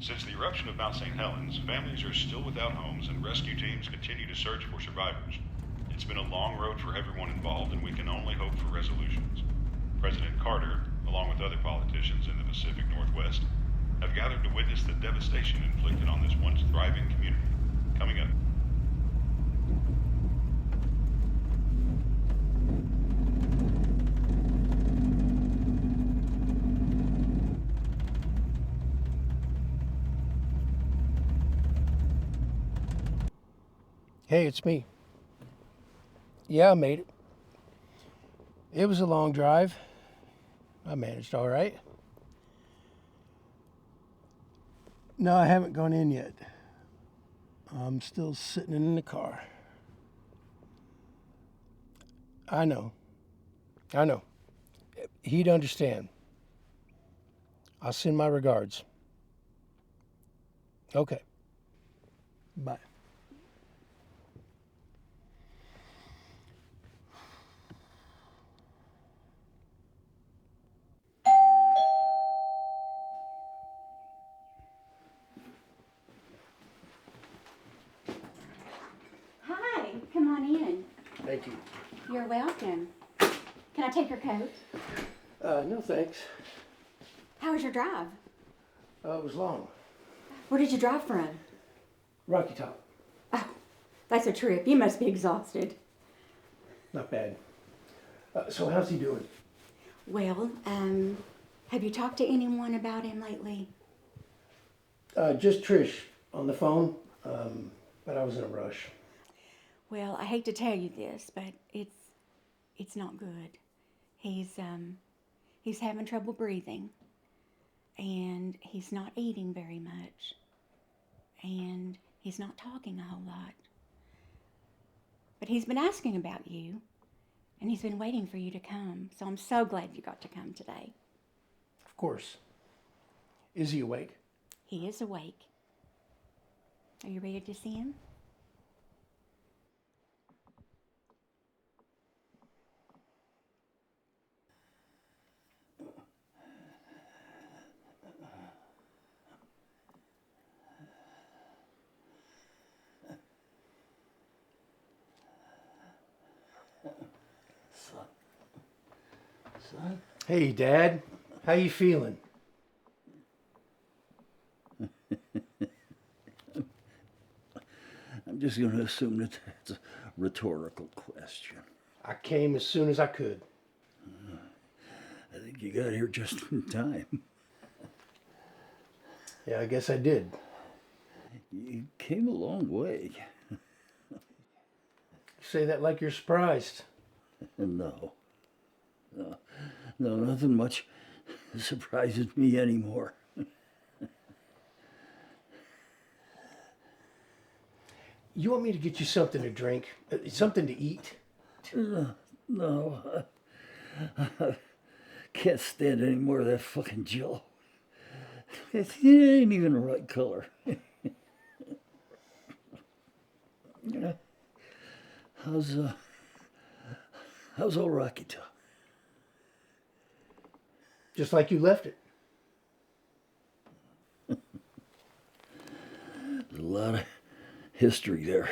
Since the eruption of Mount St Helens, families are still without homes and rescue teams continue to search for survivors. It's been a long road for everyone involved, and we can only hope for resolutions. President Carter, along with other politicians in the Pacific Northwest, have gathered to witness the devastation inflicted on this once thriving community. Coming up. Hey, it's me. Yeah, I made it. It was a long drive. I managed all right. No, I haven't gone in yet. I'm still sitting in the car. I know. He'd understand. I'll send my regards. Okay. Bye. Hi, come on in. Thank you. You're welcome. Can I take your coat? No thanks. How was your drive? It was long. Where did you drive from? Rocky Top. Oh, that's a trip. You must be exhausted. Not bad. So how's he doing? Well, have you talked to anyone about him lately? Just Trish on the phone, but I was in a rush. Well, I hate to tell you this, but it's not good. He's having trouble breathing, and he's not eating very much, and he's not talking a whole lot. But he's been asking about you, and he's been waiting for you to come, so I'm so glad you got to come today. Of course. Is he awake? He is awake. Are you ready to see him? Son? Hey, Dad. How you feeling? I'm just going to assume that that's a rhetorical question. I came as soon as I could. I think you got here just in time. Yeah, I guess I did. You came a long way. You say that like you're surprised. No, nothing much surprises me anymore. You want me to get you something to drink? Something to eat? No, I can't stand any more of that fucking jello. It ain't even the right color. Yeah. How's old Rocky Top? Just like you left it. There's a lot of history there.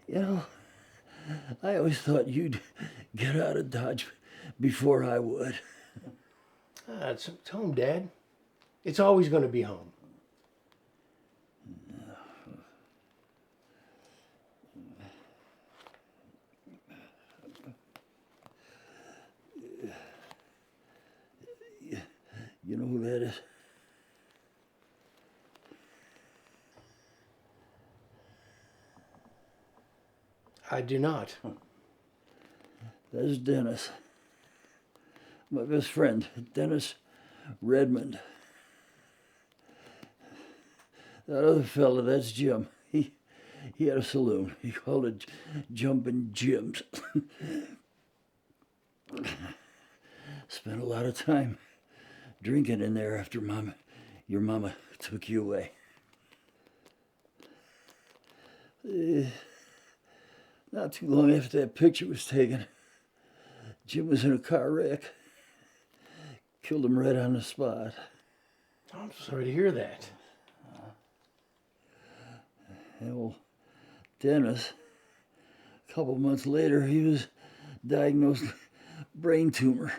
You know, I always thought you'd get out of Dodge before I would. It's home, Dad. It's always going to be home. You know who that is? I do not. That's Dennis. My best friend, Dennis Redmond. That other fella, that's Jim. He had a saloon. He called it Jumpin' Jim's. Spent a lot of time drinking in there after your mama took you away. Not too long after that picture was taken, Jim was in a car wreck. killed him right on the spot. I'm sorry to hear that. And well, Dennis, a couple months later, he was diagnosed with brain tumor,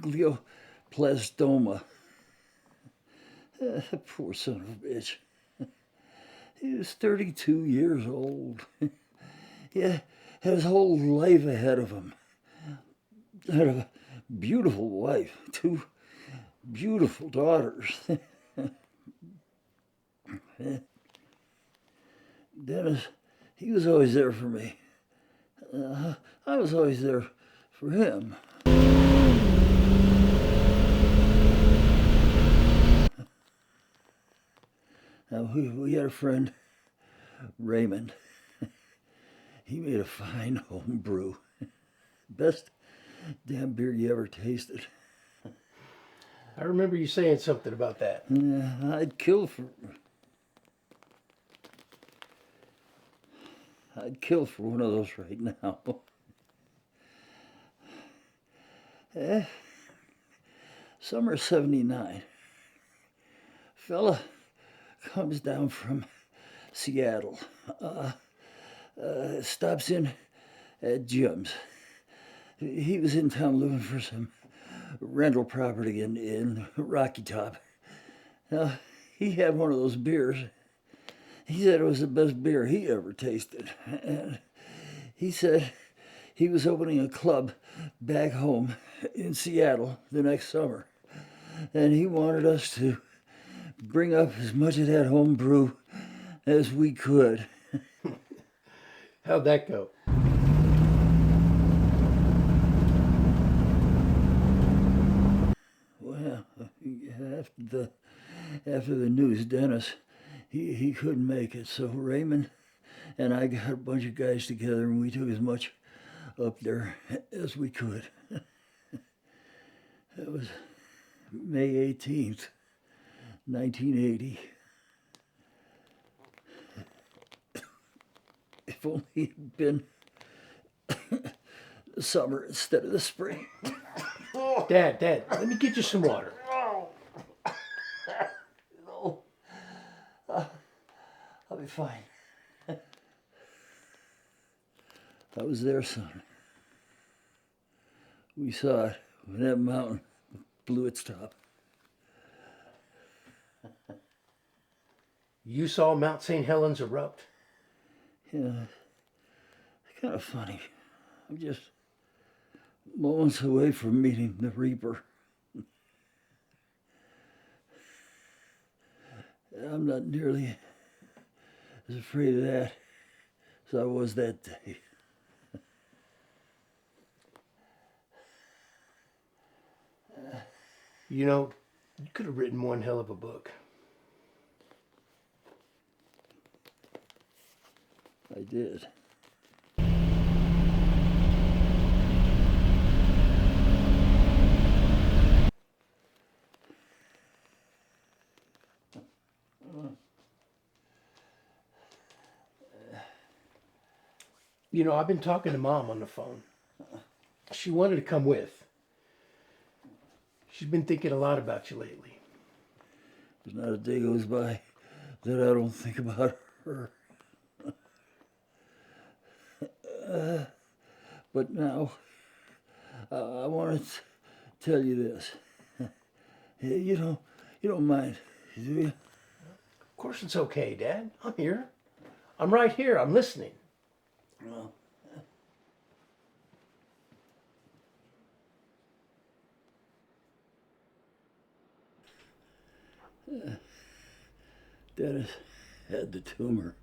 glioblastoma. Poor son of a bitch. He was 32 years old. He had his whole life ahead of him. Had a beautiful wife, 2 beautiful daughters. Dennis, he was always there for me. I was always there for him. Now, we had a friend, Raymond. He made a fine home brew. Best damn beer you ever tasted. I remember you saying something about that. I'd kill for one of those right now. Summer '79. Fella comes down from Seattle. Stops in at Jim's. He was in town looking for some rental property in Rocky Top. Now, he had one of those beers. He said it was the best beer he ever tasted. And he said he was opening a club back home in Seattle the next summer. And he wanted us to bring up as much of that home brew as we could. How'd that go? Well, after the news, Dennis, he couldn't make it. So Raymond and I got a bunch of guys together and we took as much up there as we could. That was May 18th, 1980. If only it had been the summer instead of the spring. Dad, let me get you some water. No. I'll be fine. I was there, son. We saw it when that mountain blew its top. You saw Mount St Helens erupt? Yeah, it's kind of funny. I'm just moments away from meeting the Reaper. I'm not nearly as afraid of that as I was that day. You know, you could have written one hell of a book. I did. You know, I've been talking to Mom on the phone. She wanted to come with. She's been thinking a lot about you lately. There's not a day goes by that I don't think about her. But now, I want to tell you this. You don't mind, do you? Of course it's okay, Dad. I'm here. I'm right here. I'm listening. Well, Dennis had the tumor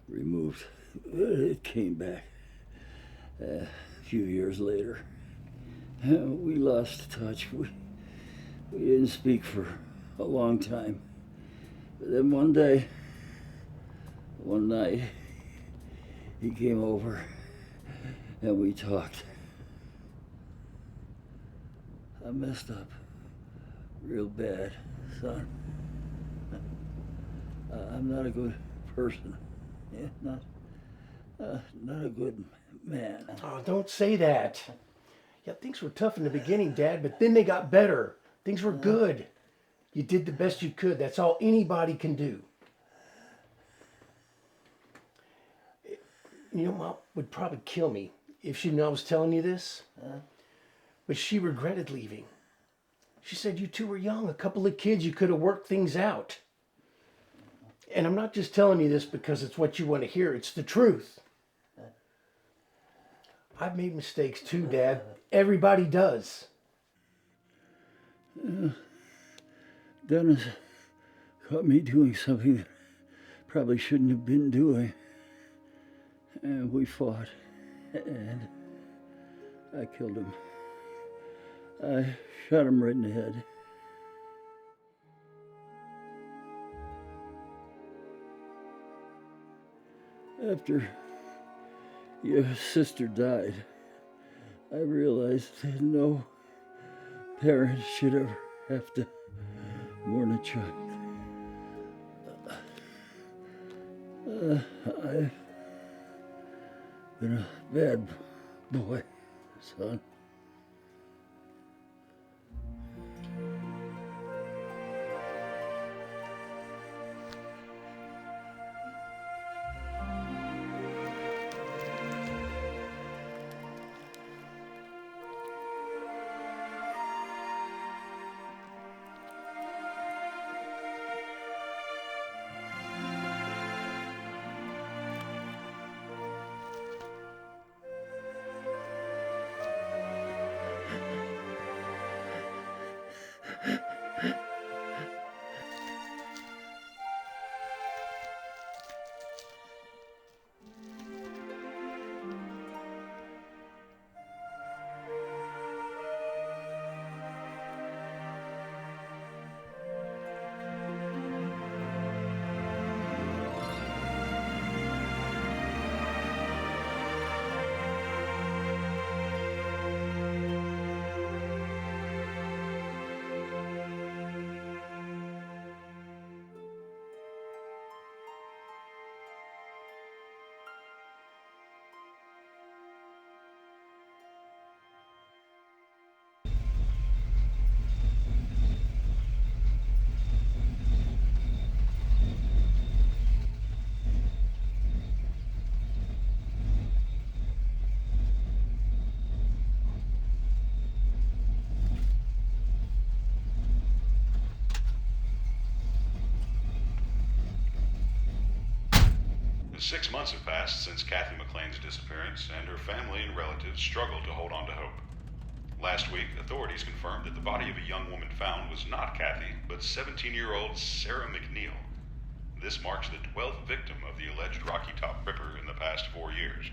removed. It came back a few years later. We lost touch. We didn't speak for a long time. But then one night, he came over and we talked. I messed up real bad, son. I'm not a good person. Yeah, not a good man. Oh, don't say that. Yeah, things were tough in the beginning, Dad, but then they got better. Things were good. You did the best you could. That's all anybody can do. You know, Mom would probably kill me if she knew I was telling you this. But she regretted leaving. She said you two were young, a couple of kids, you could have worked things out. And I'm not just telling you this because it's what you want to hear, it's the truth. I've made mistakes too, Dad. Everybody does. Dennis caught me doing something that I probably shouldn't have been doing. And we fought. And I killed him. I shot him right in the head. After your sister died, I realized that no parent should ever have to mourn a child. I've been a bad boy, son. The 6 months have passed since Kathy McLean's disappearance, and her family and relatives struggle to hold on to hope. Last week, authorities confirmed that the body of a young woman found was not Kathy, but 17-year-old Sarah McNeil. This marks the 12th victim of the alleged Rocky Top Ripper in the past 4 years.